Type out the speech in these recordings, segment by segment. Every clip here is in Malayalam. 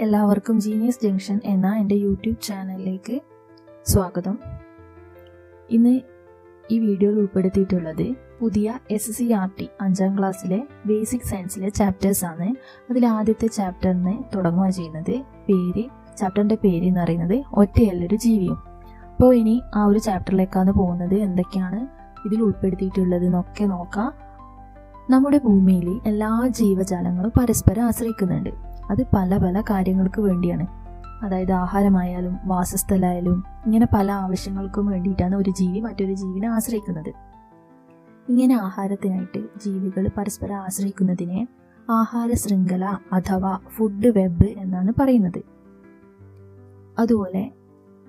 എല്ലാവർക്കും ജീനിയസ് ജംഗ്ഷൻ എന്ന എൻ്റെ യൂട്യൂബ് ചാനലിലേക്ക് സ്വാഗതം. ഇന്ന് ഈ വീഡിയോയിൽ ഉൾപ്പെടുത്തിയിട്ടുള്ളത് പുതിയ SCERT 5ാം ക്ലാസ്സിലെ ബേസിക് സയൻസിലെ ചാപ്റ്റേഴ്സാണ്. അതിൽ ആദ്യത്തെ ചാപ്റ്ററിന് തുടങ്ങുക ചെയ്യുന്നത് ചാപ്റ്ററിൻ്റെ പേര് എന്ന് പറയുന്നത് ഒറ്റയല്ലൊരു ജീവിയും. അപ്പോൾ ഇനി ആ ഒരു ചാപ്റ്ററിലേക്കാണ് പോകുന്നത്. എന്തൊക്കെയാണ് ഇതിൽ ഉൾപ്പെടുത്തിയിട്ടുള്ളത് എന്നൊക്കെ നോക്കാം. നമ്മുടെ ഭൂമിയിൽ എല്ലാ ജീവജാലങ്ങളും പരസ്പരം ആശ്രയിക്കുന്നുണ്ട്. അത് പല പല കാര്യങ്ങൾക്ക് വേണ്ടിയാണ്. അതായത് ആഹാരമായാലും വാസസ്ഥലമായാലും ഇങ്ങനെ പല ആവശ്യങ്ങൾക്കും വേണ്ടിയിട്ടാണ് ഒരു ജീവി മറ്റൊരു ജീവിനെ ആശ്രയിക്കുന്നത്. ഇങ്ങനെ ആഹാരത്തിനായിട്ട് ജീവികൾ പരസ്പരം ആശ്രയിക്കുന്നതിനെ ആഹാര ശൃംഖല അഥവാ ഫുഡ് വെബ് എന്നാണ് പറയുന്നത്. അതുപോലെ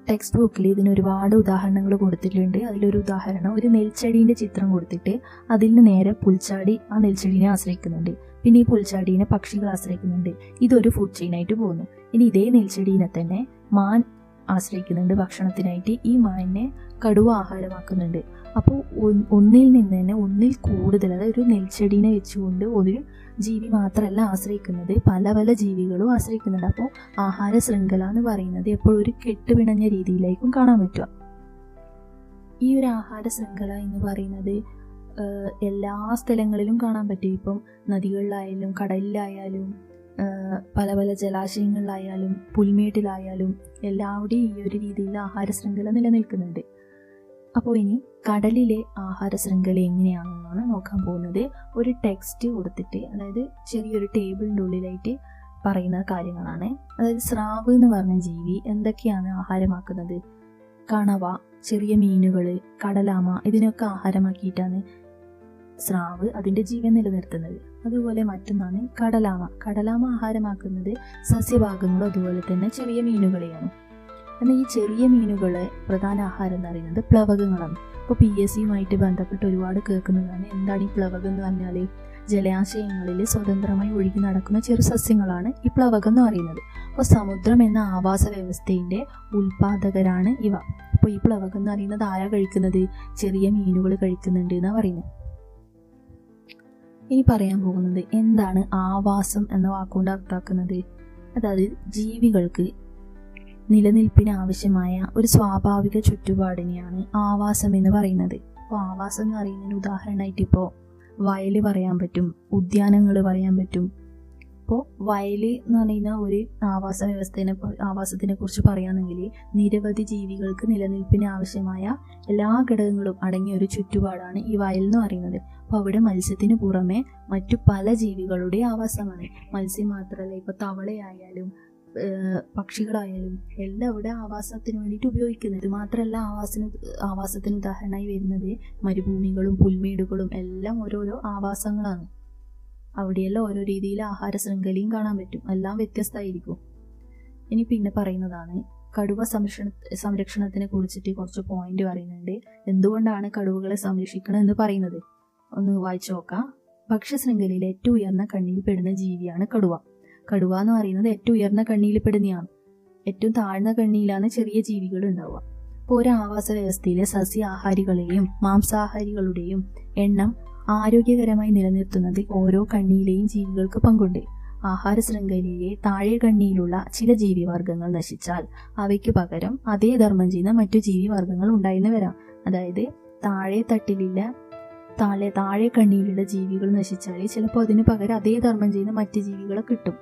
ടെക്സ്റ്റ് ബുക്കിൽ ഇതിന് ഒരുപാട് ഉദാഹരണങ്ങൾ കൊടുത്തിട്ടുണ്ട്. അതിലൊരു ഉദാഹരണം, ഒരു നെൽച്ചെടീൻ്റെ ചിത്രം കൊടുത്തിട്ട് അതിൽ നിന്ന് നേരെ പുൽച്ചാടി ആ നെൽച്ചെടീനെ ആശ്രയിക്കുന്നുണ്ട്. പിന്നെ ഈ പുൽച്ചാടീനെ പക്ഷികൾ ആശ്രയിക്കുന്നുണ്ട്. ഇതൊരു ഫുഡ് ചെയിനായിട്ട് പോകുന്നു. ഇനി ഇതേ നെൽച്ചെടീനെ തന്നെ മാൻ ആശ്രയിക്കുന്നുണ്ട് ഭക്ഷണത്തിനായിട്ട്. ഈ മാനിനെ കടുവ ആഹാരമാക്കുന്നുണ്ട്. അപ്പോൾ ഒന്നിൽ നിന്ന് തന്നെ ഒന്നിൽ കൂടുതൽ, അതായത് ഒരു നെൽച്ചെടീനെ വെച്ചുകൊണ്ട് ഒരു ജീവി മാത്രമല്ല ആശ്രയിക്കുന്നത്, പല പല ജീവികളും ആശ്രയിക്കുന്നുണ്ട്. അപ്പോൾ ആഹാര ശൃംഖല എന്ന് പറയുന്നത് എപ്പോഴും ഒരു കെട്ടുപിണഞ്ഞ രീതിയിലേക്കും കാണാൻ പറ്റുക. ഈ ഒരു ആഹാര ശൃംഖല എന്ന് പറയുന്നത് എല്ലാ സ്ഥലങ്ങളിലും കാണാൻ പറ്റും. ഇപ്പം നദികളിലായാലും കടലിലായാലും പല പല ജലാശയങ്ങളിലായാലും പുൽമേട്ടിലായാലും എല്ലാവിടെയും ഈ ഒരു രീതിയിൽ ആഹാര ശൃംഖല നിലനിൽക്കുന്നുണ്ട്. അപ്പോൾ ഇനി കടലിലെ ആഹാര ശൃംഖല എങ്ങനെയാണെന്നാണ് നോക്കാൻ പോകുന്നത്. ഒരു ടെക്സ്റ്റ് കൊടുത്തിട്ട്, അതായത് ചെറിയൊരു ടേബിളിൻ്റെ ഉള്ളിലായിട്ട് പറയുന്ന കാര്യങ്ങളാണ്. അതായത് സ്രാവ് എന്ന് പറഞ്ഞ ജീവി എന്തൊക്കെയാണ് ആഹാരമാക്കുന്നത്? കണവ, ചെറിയ മീനുകൾ, കടലാമ, ഇതിനൊക്കെ ആഹാരമാക്കിയിട്ടാണ് സ്രാവ് അതിൻ്റെ ജീവൻ നിലനിർത്തുന്നത്. അതുപോലെ മറ്റൊന്നാണ് കടലാമ ആഹാരമാക്കുന്നത് സസ്യഭാഗങ്ങളും അതുപോലെ തന്നെ ചെറിയ മീനുകളെയാണ്. എന്നാൽ ഈ ചെറിയ മീനുകളെ പ്രധാന ആഹാരം എന്ന് പറയുന്നത് പ്ലവകങ്ങളാണ്. ഇപ്പോൾ PSCയുമായിട്ട് ബന്ധപ്പെട്ട് ഒരുപാട് കേൾക്കുന്നതാണ്. എന്താണ് ഈ പ്ലവകം എന്ന് പറഞ്ഞാൽ? ജലാശയങ്ങളിൽ സ്വതന്ത്രമായി ഒഴുകി നടക്കുന്ന ചെറു സസ്യങ്ങളാണ് ഈ പ്ലവകം എന്ന് പറയുന്നത്. അപ്പോൾ സമുദ്രം എന്ന ആവാസ വ്യവസ്ഥയുടെ ഉൽപാദകരാണ് ഇവ. അപ്പോൾ ഈ പ്ലവകം എന്ന് പറയുന്നത് ആരാ കഴിക്കുന്നത്? ചെറിയ മീനുകൾ കഴിക്കുന്നുണ്ട് എന്നാണ് പറയുന്നത്. ഇനി പറയാൻ പോകുന്നത് എന്താണ് ആവാസം എന്ന വാക്കുകൊണ്ട് അർത്ഥമാക്കുന്നത്. അതായത് ജീവികൾക്ക് നിലനിൽപ്പിന് ആവശ്യമായ ഒരു സ്വാഭാവിക ചുറ്റുപാടിനെയാണ് ആവാസം എന്ന് പറയുന്നത്. അപ്പോൾ ആവാസം എന്ന് പറയുന്നതിന് ഉദാഹരണമായിട്ട് ഇപ്പോൾ വയൽ പറയാൻ പറ്റും, ഉദ്യാനങ്ങൾ പറയാൻ പറ്റും. അപ്പോൾ വയൽ എന്ന് പറയുന്ന ഒരു ആവാസത്തിനെ കുറിച്ച് പറയുകയാണെങ്കിൽ നിരവധി ജീവികൾക്ക് നിലനിൽപ്പിന് ആവശ്യമായ എല്ലാ ഘടകങ്ങളും അടങ്ങിയ ഒരു ചുറ്റുപാടാണ് ഈ വയൽ എന്ന് പറയുന്നത്. അപ്പോൾ അവിടെ മത്സ്യത്തിന് പുറമെ മറ്റു പല ജീവികളുടെ ആവാസമാണ്. മത്സ്യം മാത്രമല്ല, ഇപ്പോൾ തവളയായാലും പക്ഷികളായാലും എല്ലാം അവിടെ ആവാസത്തിന് വേണ്ടിയിട്ട് ഉപയോഗിക്കുന്നത്. മാത്രമല്ല ആവാസത്തിന് ഉദാഹരണമായി വരുന്നത് മരുഭൂമികളും പുൽമേടുകളും എല്ലാം ഓരോരോ ആവാസങ്ങളാണ്. അവിടെയെല്ലാം ഓരോ രീതിയിൽ ആഹാര ശൃംഖലയും കാണാൻ പറ്റും. എല്ലാം വ്യത്യസ്തമായിരിക്കും. ഇനി പിന്നെ പറയുന്നതാണ് കടുവ സംരക്ഷണത്തിനെ കുറിച്ചിട്ട് കുറച്ച് പോയിന്റ് പറയുന്നുണ്ട്. എന്തുകൊണ്ടാണ് കടുവകളെ സംരക്ഷിക്കണം എന്ന് പറയുന്നത് ഒന്ന് വായിച്ചു നോക്കാം. ഭക്ഷ്യശൃംഖലയിലെ ഏറ്റവും ഉയർന്ന കണ്ണിയിൽ പെടുന്ന ജീവിയാണ് കടുവ. കടുവ എന്ന് പറയുന്നത് ഏറ്റവും ഉയർന്ന കണ്ണിയിൽ പെടുന്നതാണ്. ഏറ്റവും താഴ്ന്ന കണ്ണിയിലാണ് ചെറിയ ജീവികൾ ഉണ്ടാവുക. അപ്പോൾ ഒരു ആവാസ വ്യവസ്ഥയിലെ സസ്യാഹാരികളെയും മാംസാഹാരികളുടെയും എണ്ണം ആരോഗ്യകരമായി നിലനിർത്തുന്നതിൽ ഓരോ കണ്ണിയിലെയും ജീവികൾക്ക് പങ്കുണ്ട്. ആഹാര ശൃംഖലയിലെ താഴെ കണ്ണിയിലുള്ള ചില ജീവിവർഗങ്ങൾ നശിച്ചാൽ അവയ്ക്ക് പകരം അതേ ധർമ്മം ചെയ്യുന്ന മറ്റു ജീവിവർഗങ്ങൾ ഉണ്ടായിന്ന് വരാം. അതായത് താഴെ കണ്ണിയിലുള്ള ജീവികൾ നശിച്ചാൽ ചിലപ്പോൾ അതിന് പകരം അതേ ധർമ്മം ചെയ്യുന്ന മറ്റ് ജീവികളെ കിട്ടും.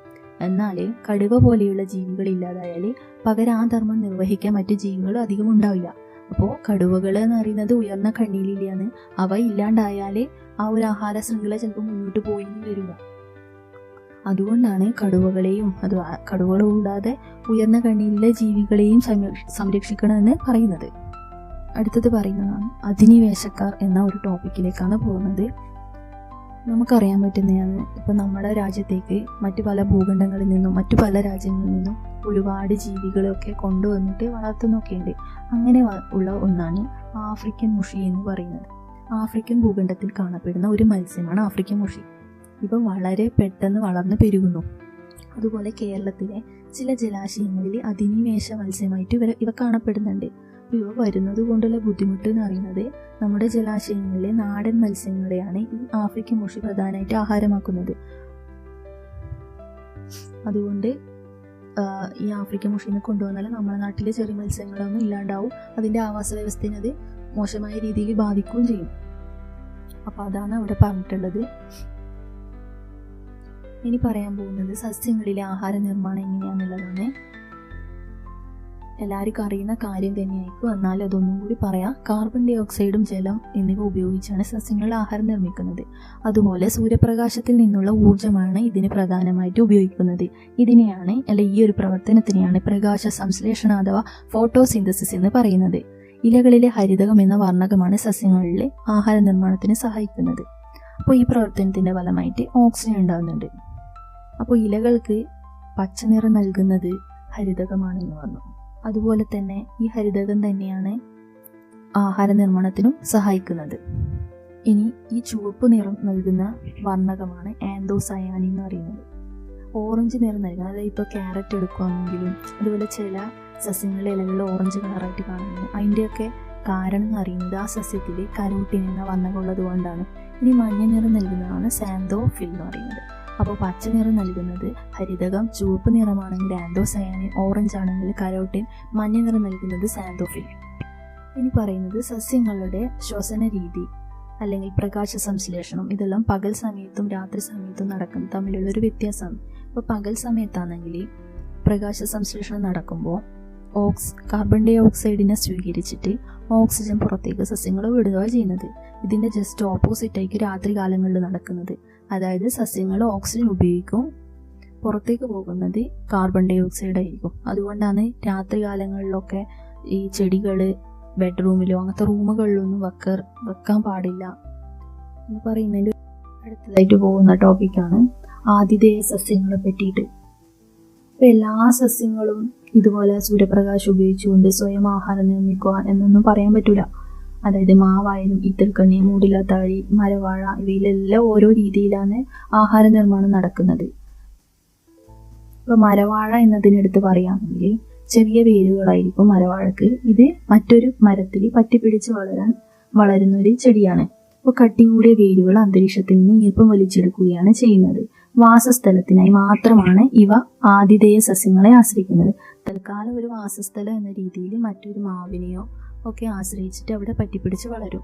എന്നാൽ കടുവ പോലെയുള്ള ജീവികൾ ഇല്ലാതായാൽ പകരം ആ ധർമ്മം നിർവഹിക്കാൻ മറ്റു ജീവികൾ അധികം ഉണ്ടാവില്ല. അപ്പോൾ കടുവകൾ എന്ന് പറയുന്നത് ഉയർന്ന കണ്ണിയിലാണ്. അവ ഇല്ലാണ്ടായാൽ ആ ഒരു ആഹാര ശൃംഖല ചിലപ്പോൾ മുന്നോട്ട് പോയി വരില്ല. അതുകൊണ്ടാണ് കടുവകൾ കൂടാതെ ഉയർന്ന കണ്ണിയിലെ ജീവികളെയും സംരക്ഷിക്കണമെന്ന് പറയുന്നത്. അടുത്തത് പറയുന്നതാണ് അധിനിവേശക്കാർ എന്ന ഒരു ടോപ്പിക്കിലേക്കാണ് പോകുന്നത്. നമുക്കറിയാൻ പറ്റുന്നതാണ്, ഇപ്പം നമ്മുടെ രാജ്യത്തേക്ക് മറ്റു പല ഭൂഖണ്ഡങ്ങളിൽ നിന്നും മറ്റു പല രാജ്യങ്ങളിൽ നിന്നും ഒരുപാട് ജീവികളൊക്കെ കൊണ്ടുവന്നിട്ട് വളർത്തുന്നൊക്കെയുണ്ട്. അങ്ങനെ ഉള്ള ഒന്നാണ് ആഫ്രിക്കൻ മുഷി എന്ന് പറയുന്നത്. ആഫ്രിക്കൻ ഭൂഖണ്ഡത്തിൽ കാണപ്പെടുന്ന ഒരു മത്സ്യമാണ് ആഫ്രിക്കൻ മുഷി. ഇവ വളരെ പെട്ടെന്ന് വളർന്നു പെരുകുന്നു. അതുപോലെ കേരളത്തിലെ ചില ജലാശയങ്ങളിൽ അധിനിവേശ മത്സ്യമായിട്ട് ഇവ കാണപ്പെടുന്നുണ്ട്. ഇവ വരുന്നത് കൊണ്ടുള്ള ബുദ്ധിമുട്ട് എന്ന് പറയുന്നത് നമ്മുടെ ജലാശയങ്ങളിലെ നാടൻ മത്സ്യങ്ങളെയാണ് ഈ ആഫ്രിക്കൻ മുഷി പ്രധാനമായിട്ട് ആഹാരമാക്കുന്നത്. അതുകൊണ്ട് ഈ ആഫ്രിക്കൻ മുഷീനെ കൊണ്ടുവന്നാൽ നമ്മുടെ നാട്ടിലെ ചെറിയ മത്സ്യങ്ങളൊന്നും ഇല്ലാണ്ടാവും, അതിൻ്റെ ആവാസ വ്യവസ്ഥയെ അത് മോശമായ രീതിയിൽ ബാധിക്കുകയും ചെയ്യും. അപ്പോൾ അതാണ് അവിടെ പറഞ്ഞിട്ടുള്ളത്. ഇനി പറയാൻ പോകുന്നത് സസ്യങ്ങളിലെ ആഹാര നിർമ്മാണം എങ്ങനെയാണെന്നുള്ളതാണ്. എല്ലാവർക്കും അറിയുന്ന കാര്യം തന്നെയായിരിക്കും, എന്നാൽ അതൊന്നും കൂടി പറയാം. കാർബൺ ഡൈ ഓക്സൈഡും ജലം എന്നിവ ഉപയോഗിച്ചാണ് സസ്യങ്ങൾ ആഹാരം നിർമ്മിക്കുന്നത്. അതുപോലെ സൂര്യപ്രകാശത്തിൽ നിന്നുള്ള ഊർജ്ജമാണ് ഇതിന് പ്രധാനമായിട്ട് ഉപയോഗിക്കുന്നത്. ഇതിനെയാണ് ഈ ഒരു പ്രവർത്തനത്തിനെയാണ് പ്രകാശ സംശ്ലേഷണം അഥവാ ഫോട്ടോസിന്തസിസ് എന്ന് പറയുന്നത്. ഇലകളിലെ ഹരിതകം എന്ന വർണ്ണകമാണ് സസ്യങ്ങളിലെ ആഹാര നിർമ്മാണത്തിന് സഹായിക്കുന്നത്. അപ്പോൾ ഈ പ്രവർത്തനത്തിൻ്റെ ഫലമായിട്ട് ഓക്സിജൻ ഉണ്ടാകുന്നുണ്ട്. അപ്പോൾ ഇലകൾക്ക് പച്ച നിറം നൽകുന്നത് ഹരിതകമാണെന്ന് പറഞ്ഞു. അതുപോലെ തന്നെ ഈ ഹരിതകം തന്നെയാണ് ആഹാര നിർമ്മാണത്തിനും സഹായിക്കുന്നത്. ഇനി ഈ ചുവപ്പ് നിറം നൽകുന്ന വർണ്ണകമാണ് ആന്തോസയാനിൻ എന്ന് പറയുന്നത്. ഓറഞ്ച് നിറം നൽകുന്നത്, അതായത് ഇപ്പോൾ ക്യാരറ്റ് എടുക്കുകയാണെങ്കിലും അതുപോലെ ചില സസ്യങ്ങളിലെ ഇലകളിൽ ഓറഞ്ച് കളറായിട്ട് കാണുന്നത്, അതിൻ്റെയൊക്കെ കാരണം എന്ന് അറിയുന്നത് ആ സസ്യത്തിൽ കരോട്ടിൻ എന്ന വർണ്ണകം ഉള്ളത് കൊണ്ടാണ്. ഇനി മഞ്ഞ നിറം നൽകുന്നതാണ് സാന്തോഫിൽ എന്ന് പറയുന്നത്. അപ്പോൾ പച്ച നിറം നൽകുന്നത് ഹരിതകം, ചുവപ്പ് നിറമാണെങ്കിൽ ആന്തോസയാനിൻ, ഓറഞ്ച് ആണെങ്കിൽ കരോട്ടിൻ, മഞ്ഞ നിറം നൽകുന്നത് സാന്തോഫിൽ. ഇനി പറയുന്നത് സസ്യങ്ങളുടെ ശ്വസന രീതി അല്ലെങ്കിൽ പ്രകാശ സംശ്ലേഷണം, ഇതെല്ലാം പകൽ സമയത്തും രാത്രി സമയത്തും നടക്കും തമ്മിലുള്ളൊരു വ്യത്യാസമാണ്. ഇപ്പോൾ പകൽ സമയത്താണെങ്കിൽ പ്രകാശ സംശ്ലേഷണം നടക്കുമ്പോൾ കാർബൺ ഡൈ ഓക്സൈഡിനെ സ്വീകരിച്ചിട്ട് ഓക്സിജൻ പുറത്തേക്ക് സസ്യങ്ങൾ വിടുക ചെയ്യുന്നത്. ഇതിൻ്റെ ജസ്റ്റ് ഓപ്പോസിറ്റായിരിക്കും രാത്രി കാലങ്ങളിൽ നടക്കുന്നത്. അതായത് സസ്യങ്ങൾ ഓക്സിജൻ ഉപയോഗിക്കും, പുറത്തേക്ക് പോകുന്നത് കാർബൺ ഡൈ ഓക്സൈഡ് ആയിരിക്കും. അതുകൊണ്ടാണ് രാത്രി കാലങ്ങളിലൊക്കെ ഈ ചെടികൾ ബെഡ്റൂമിലോ അങ്ങനത്തെ റൂമുകളിലൊന്നും വെക്കാൻ പാടില്ല എന്ന് പറയുന്നതിൻ്റെ അടുത്തതായിട്ട് പോകുന്ന ടോപ്പിക്കാണ് ആതിഥേയ സസ്യങ്ങളെ പറ്റിയിട്ട്. അപ്പോൾ എല്ലാ സസ്യങ്ങളും ഇതുപോലെ സൂര്യപ്രകാശം ഉപയോഗിച്ചുകൊണ്ട് സ്വയം ആഹാരം നിർമ്മിക്കുക എന്നൊന്നും പറയാൻ പറ്റില്ല. അതായത് മാവായാലും ഇത്തിൽക്കണ്ണി, മൂടിലത്താഴി, മരവാഴ ഇവയിലെല്ലാം ഓരോ രീതിയിലാണ് ആഹാര നിർമ്മാണം നടക്കുന്നത്. ഇപ്പോൾ മരവാഴ എന്നതിനടുത്ത് പറയുകയാണെങ്കിൽ ചെറിയ വേരുകളായിരിക്കും മരവാഴക്ക്. ഇത് മറ്റൊരു മരത്തിൽ പറ്റിപ്പിടിച്ച് വളരുന്ന ഒരു ചെടിയാണ്. അപ്പോൾ കട്ടി കൂടിയ വേരുകൾ അന്തരീക്ഷത്തിൽ നിന്ന് ഈർപ്പം വലിച്ചെടുക്കുകയാണ് ചെയ്യുന്നത്. വാസസ്ഥലത്തിനായി മാത്രമാണ് ഇവ ആതിഥേയ സസ്യങ്ങളെ ആശ്രയിക്കുന്നത്. തൽക്കാലം ഒരു വാസസ്ഥലം എന്ന രീതിയിൽ മറ്റൊരു മാവിനെയോ ഒക്കെ ആശ്രയിച്ചിട്ട് അവിടെ പറ്റിപ്പിടിച്ച് വളരും.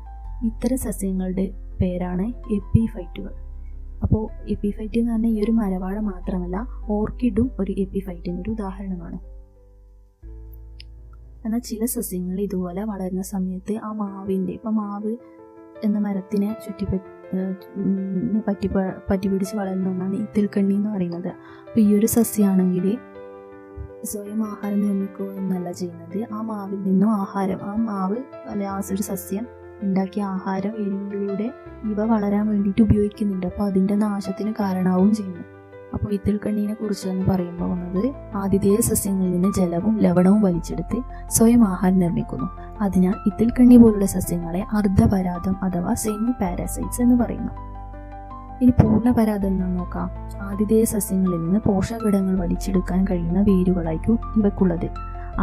ഇത്തരം സസ്യങ്ങളുടെ പേരാണ് എപ്പിഫൈറ്റുകൾ. അപ്പോൾ എപ്പിഫൈറ്റ് എന്ന് പറഞ്ഞാൽ ഈ ഒരു മരവാഴ മാത്രമല്ല, ഓർക്കിഡും ഒരു എപ്പിഫൈറ്റിന് ഒരു ഉദാഹരണമാണ്. എന്നാൽ ചില സസ്യങ്ങൾ ഇതുപോലെ വളരുന്ന സമയത്ത് ആ മാവിൻ്റെ, ഇപ്പം മാവ് എന്ന മരത്തിനെ പറ്റിപ്പിടിച്ച് വളരുന്ന ഒന്നാണ് ഇത്തിൽക്കണ്ണി എന്ന് പറയുന്നത്. അപ്പോൾ ഈ ഒരു സസ്യമാണെങ്കിൽ സ്വയം ആഹാരം നിർമ്മിക്കുക എന്നല്ല ചെയ്യുന്നത്, ആ മാവിൽ നിന്നും ആഹാരം, ആ മാവ് അല്ലെ ആ ഒരു സസ്യം ഉണ്ടാക്കിയ ആഹാരം വേരുകളിലൂടെ ഇവ വളരാൻ വേണ്ടിയിട്ട് ഉപയോഗിക്കുന്നുണ്ട്. അപ്പോൾ അതിൻ്റെ നാശത്തിന് കാരണമാവും ചെയ്യുന്നു. അപ്പോൾ ഇത്തിൽക്കണ്ണീനെ കുറിച്ചാണ് പറയുമ്പോൾ വന്നത്, ആതിഥേയ സസ്യങ്ങളിൽ നിന്ന് ജലവും ലവണവും വലിച്ചെടുത്ത് സ്വയം ആഹാരം നിർമ്മിക്കുന്നു. അതിനാൽ ഇത്തിൽക്കണ്ണി പോലുള്ള സസ്യങ്ങളെ അർദ്ധപരാതം അഥവാ സെമി പാരാസൈറ്റ്സ് എന്ന് പറയുന്നു. ഇനി പൂർണ്ണപരാതം എന്താണെന്ന് നോക്കാം. ആതിഥേയ സസ്യങ്ങളിൽ നിന്ന് പോഷകഘടകങ്ങൾ വലിച്ചെടുക്കാൻ കഴിയുന്ന വേരുകളായിരിക്കും ഇവക്കുള്ളത്.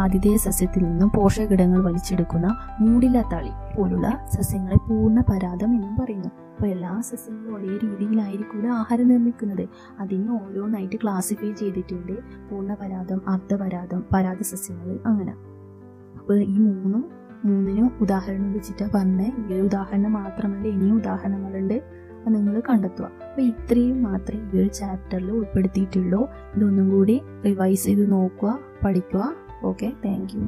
ആതിഥേയ സസ്യത്തിൽ നിന്നും പോഷകഘടകങ്ങൾ വലിച്ചെടുക്കുന്ന മൂടിലത്താളി പോലുള്ള സസ്യങ്ങളെ പൂർണ്ണപരാതം എന്നും പറയുന്നു. അപ്പോൾ എല്ലാ സസ്യങ്ങളും ഒരേ രീതിയിലായിരിക്കും ആഹാരം നിർമ്മിക്കുന്നത്. അതിന് ഓരോന്നായിട്ട് ക്ലാസിഫൈ ചെയ്തിട്ടുണ്ട്. പൂർണ്ണപരാതം, അർദ്ധപരാതം, പരാത സസ്യങ്ങൾ, അങ്ങനെ. അപ്പോൾ ഈ മൂന്നിനും ഉദാഹരണം വെച്ചിട്ടാണ് പറഞ്ഞത്. ഈ ഒരു ഉദാഹരണം മാത്രമല്ല, ഇനിയും ഉദാഹരണങ്ങളുണ്ട്, അത് നിങ്ങൾ കണ്ടെത്തുക. അപ്പോൾ ഇത്രയും മാത്രമേ ഈ ഒരു ചാപ്റ്ററിൽ ഉൾപ്പെടുത്തിയിട്ടുള്ളൂ. ഇതൊന്നും കൂടി റിവൈസ് ചെയ്ത് നോക്കുക, പഠിക്കുക. Okay, thank you.